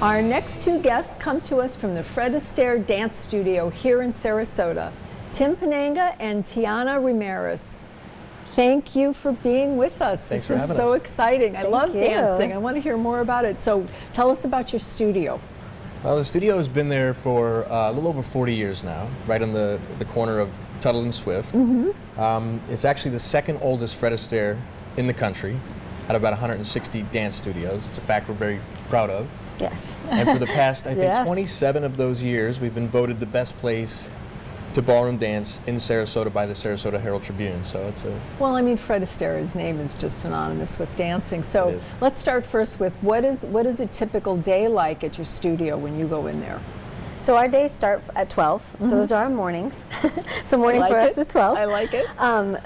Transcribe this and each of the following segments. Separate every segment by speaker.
Speaker 1: Our next two guests come to us from the Fred Astaire Dance Studio here in Sarasota, Tim Penanga and Tiana Ramirez. Thank you for being with us.
Speaker 2: Thanks
Speaker 1: this
Speaker 2: for
Speaker 1: is
Speaker 2: having
Speaker 1: so
Speaker 2: us.
Speaker 1: exciting. I love
Speaker 3: you.
Speaker 1: dancing. I want to hear more about it. So tell us about your studio.
Speaker 2: Well, the studio has been there for a little over 40 years now, right on the corner of Tuttle and Swift. It's actually the second oldest Fred Astaire in the country, at about 160 dance studios. It's a fact we're very proud of.
Speaker 3: Yes.
Speaker 2: And for the past, I think,
Speaker 1: Yes.
Speaker 2: 27 of those years, we've been voted the best place to ballroom dance in Sarasota by the Sarasota Herald Tribune. So it's a
Speaker 1: Well, I mean, Fred Astaire's name is just synonymous with dancing. So
Speaker 2: It is.
Speaker 1: let's start first with what is a typical day like at your studio when you go in there?
Speaker 3: So our days start at 12, so those are our mornings. So morning
Speaker 1: I
Speaker 3: for
Speaker 1: like
Speaker 3: us
Speaker 1: it.
Speaker 3: is 12.
Speaker 1: I like it.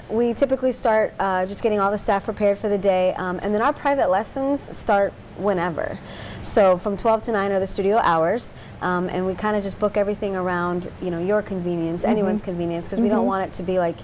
Speaker 3: We typically start just getting all the staff prepared for the day, and then our private lessons start whenever. So from 12 to 9 are the studio hours, and we kind of just book everything around, you know, your convenience, anyone's convenience, because we don't want it to be like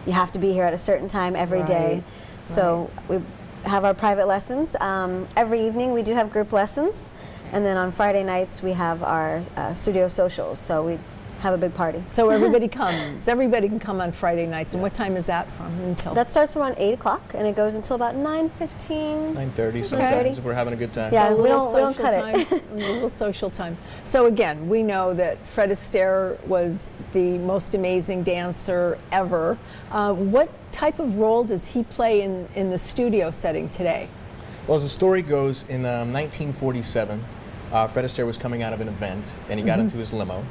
Speaker 3: you have to be here at a certain time every day.
Speaker 1: Right.
Speaker 3: So we have our private lessons. Every evening we do have group lessons, and then on Friday nights we have our studio socials. So we have a big party.
Speaker 1: So everybody comes. Everybody can come on Friday nights. And what time is that from until?
Speaker 3: That starts around 8 o'clock and it goes until about 9:15.
Speaker 2: 9:30 sometimes if we're having a good time.
Speaker 3: Yeah.
Speaker 1: So a
Speaker 3: we
Speaker 1: little
Speaker 3: don't
Speaker 1: social
Speaker 3: cut it.
Speaker 1: time, a little social time. So again, we know that Fred Astaire was the most amazing dancer ever. What type of role does he play in the studio setting today?
Speaker 2: Well, as the story goes, in 1947, Fred Astaire was coming out of an event and he got into his limo.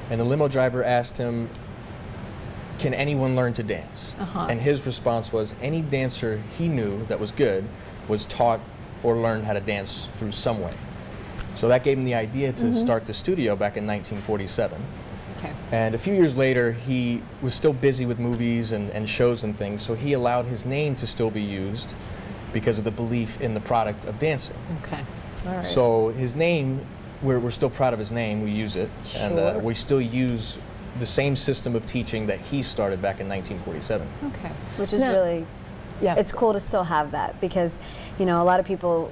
Speaker 2: And the limo driver asked him, can anyone learn to dance? And his response was, any dancer he knew that was good was taught or learned how to dance through some way. So that gave him the idea to start the studio back in 1947.
Speaker 1: Okay.
Speaker 2: And a few years later, he was still busy with movies and shows and things, so he allowed his name to still be used because of the belief in the product of dancing.
Speaker 1: Okay. All right.
Speaker 2: So his name, we're still proud of his name, we use it,
Speaker 1: Sure.
Speaker 2: and we still use the same system of teaching that he started back in 1947.
Speaker 1: Okay.
Speaker 3: Which is
Speaker 1: Now-
Speaker 3: really,
Speaker 1: Yeah.
Speaker 3: it's cool to still have that because, you know, a lot of people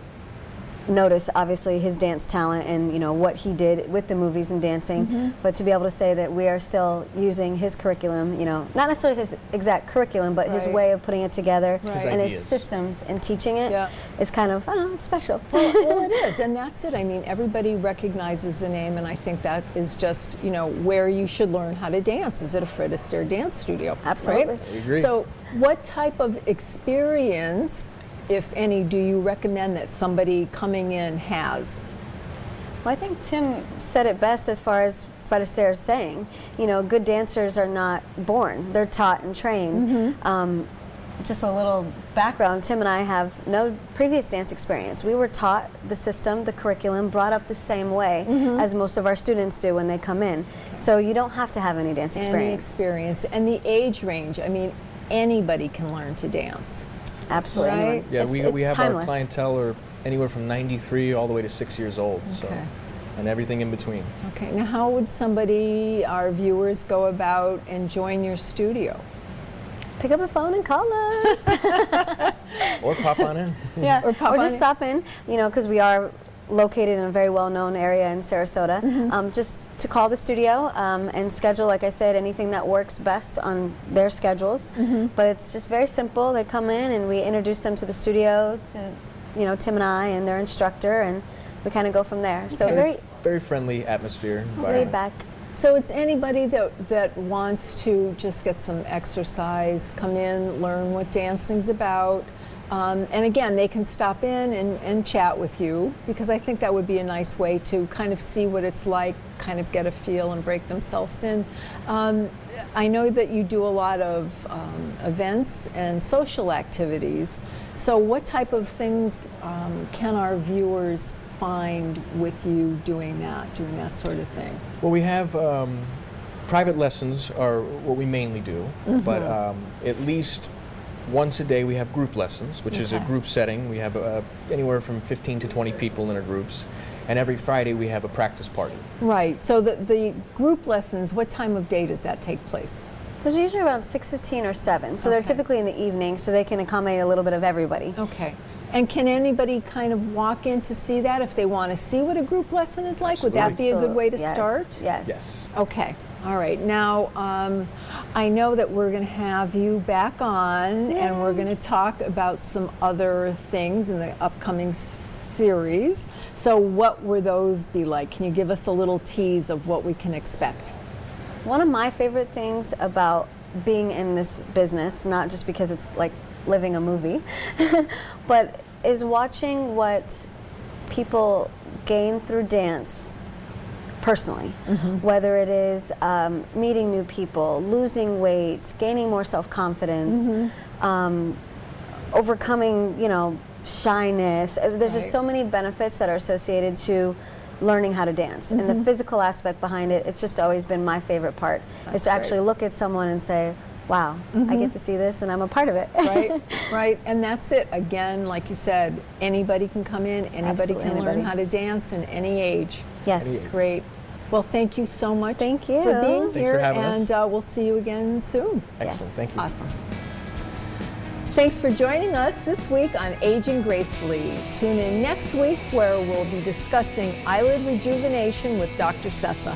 Speaker 3: notice obviously his dance talent and, you know, what he did with the movies and dancing, but to be able to say that we are still using his curriculum, you know, not necessarily his exact curriculum, but his
Speaker 1: Right.
Speaker 3: way of putting it together
Speaker 1: Right. His
Speaker 3: and his
Speaker 2: ideas.
Speaker 3: systems and teaching it
Speaker 1: Yeah.
Speaker 3: is kind of, I don't know, it's special.
Speaker 1: Well, it is, and that's it. I mean, everybody recognizes the name, and I think that is just, you know, where you should learn how to dance is at a Fred Astaire dance studio.
Speaker 3: Absolutely.
Speaker 1: Right?
Speaker 2: I agree.
Speaker 1: So, what type of experience, if any, do you recommend that somebody coming in has?
Speaker 3: Well, I think Tim said it best as far as Fred Astaire is saying. You know, good dancers are not born; they're taught and trained. Just a little background: Tim and I have no previous dance experience. We were taught the system, the curriculum, brought up the same way as most of our students do when they come in. So you don't have to have any dance
Speaker 1: Any
Speaker 3: experience.
Speaker 1: experience, and the age range. I mean, anybody can learn to dance.
Speaker 3: Absolutely.
Speaker 1: Right?
Speaker 3: anyone.
Speaker 2: Yeah,
Speaker 3: It's-
Speaker 2: we
Speaker 3: it's
Speaker 2: have
Speaker 3: timeless.
Speaker 2: our clientele are anywhere from 93 all the way to 6 years old, so,
Speaker 1: Okay.
Speaker 2: and everything in between.
Speaker 1: Okay. Now, how would somebody, our viewers, go about and join your studio?
Speaker 3: Pick up the phone and call us.
Speaker 2: Or pop on in.
Speaker 3: Yeah,
Speaker 1: Or pop
Speaker 3: or
Speaker 1: on
Speaker 3: just
Speaker 1: in.
Speaker 3: stop in, you know, because we are located in a very well-known area in Sarasota. Just to call the studio and schedule, like I said, anything that works best on their schedules. But it's just very simple. They come in and we introduce them to the studio, to, you know, Tim and I and their instructor, and we kind of go from there. So very
Speaker 2: Very friendly atmosphere,
Speaker 3: laid
Speaker 2: environment.
Speaker 3: back.
Speaker 1: So it's anybody that wants to just get some exercise, come in, learn what dancing's about. And again, they can stop in and chat with you, because I think that would be a nice way to kind of see what it's like, kind of get a feel and break themselves in. I know that you do a lot of events and social activities. So what type of things can our viewers find with you doing that sort of thing?
Speaker 2: Well, we have private lessons are what we mainly do, but at least once a day we have group lessons, which is a
Speaker 1: Okay.
Speaker 2: group setting. We have anywhere from 15 to 20 people in our groups, and every Friday we have a practice party.
Speaker 1: Right. So the group lessons, what time of day does that take place?
Speaker 3: Those are usually around 6:15 or 7, so they're
Speaker 1: Okay.
Speaker 3: typically in the evening, so they can accommodate a little bit of everybody.
Speaker 1: Okay. And can anybody kind of walk in to see that if they want to see what a group lesson is like? Would that be a good way to
Speaker 3: Yes,
Speaker 1: start?
Speaker 3: Yes.
Speaker 2: Yes.
Speaker 1: Okay. All right. Now, I know that we're going to have you back on, and we're going to talk about some other things in the upcoming series. So, what will those be like? Can you give us a little tease of what we can expect?
Speaker 3: One of my favorite things about being in this business, not just because it's like living a movie, but is watching what people gain through dance personally. Whether it is meeting new people, losing weight, gaining more self-confidence, overcoming, shyness. There's just
Speaker 1: Right.
Speaker 3: so many benefits that are associated to learning how to dance, and the physical aspect behind it. It's just always been my favorite part, is to actually look at someone and say, wow, I get to see this and I'm a part of it.
Speaker 1: Right, right. And that's it. Again, like you said, anybody can come in, anybody
Speaker 3: Absolutely
Speaker 1: can learn
Speaker 3: anybody.
Speaker 1: how to dance in any age.
Speaker 3: Yes.
Speaker 2: Any age.
Speaker 1: Great. Well, thank you so much
Speaker 3: Thank you.
Speaker 1: for being
Speaker 2: Thanks
Speaker 1: here,
Speaker 2: for having us.
Speaker 1: and we'll see you again soon.
Speaker 2: Excellent. Thank you.
Speaker 1: Awesome. Thanks for joining us this week on Aging Gracefully. Tune in next week where we'll be discussing eyelid rejuvenation with Dr. Sessa.